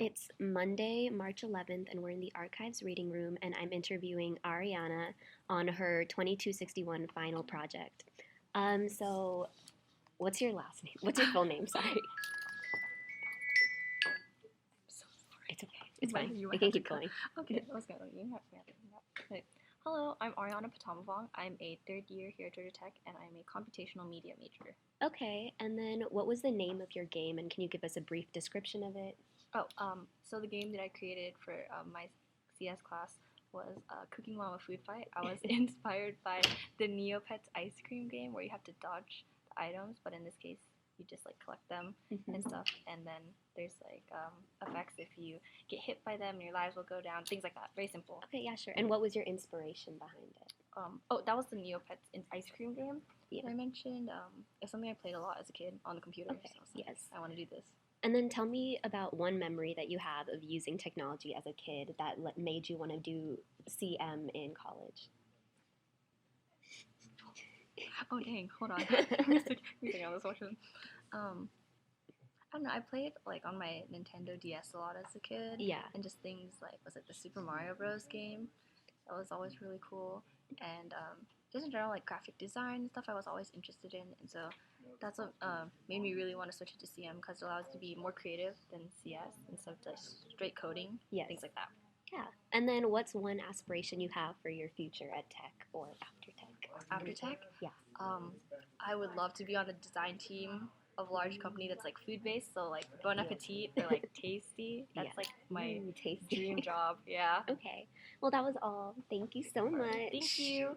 It's Monday, March 11th, and we're in the Archives Reading Room, and I'm interviewing Ariana on her 2261 final project. So what's your last name? What's your full name? Sorry. So sorry. It's okay. It's Might- fine. you We might can have to keep cut. going. Okay, let's go. Okay. Hello, I'm Ariana Patamavong. I'm a third year here at GeorgiaTech, and I'm a computational media major. Okay, and then what was the name of your game, and can you give us a brief description of it? So the game that I created for my CS class was Cooking Mama Food Fight. I was inspired by the Neopets ice cream game where you have to dodge the items, but in this case, you just like collect them and stuff, and then there's like effects if you get hit by them, your lives will go down, things like that. Very simple. Okay, yeah, sure. And what was your inspiration behind it? That was the Neopets ice cream game Yeah. that I mentioned. It's something I played a lot as a kid on the computer. Okay, So I was like, yes. I want to do this. And then tell me about one memory that you have of using technology as a kid that made you want to do CM in college. Oh dang, hold on. Let me think on this question. I don't know. I played like on my Nintendo DS a lot as a kid. Yeah. And just things like was it the Super Mario Bros. Game? That was always really cool. And just in general, like graphic design and stuff, I was always interested in. And so that's what made me really want to switch it to CM because it allows you to be more creative than CS instead of just straight coding. Yes. Things like that. Yeah. And then what's one aspiration you have for your future at tech or after tech? After tech? Yeah. I would love to be on a design team of a large company that's like food based, so like Bon Appetit or like Tasty. That's Yeah. like my Tasty. dream job. Yeah. Okay. Well, that was all. Thank you so much. Thank you.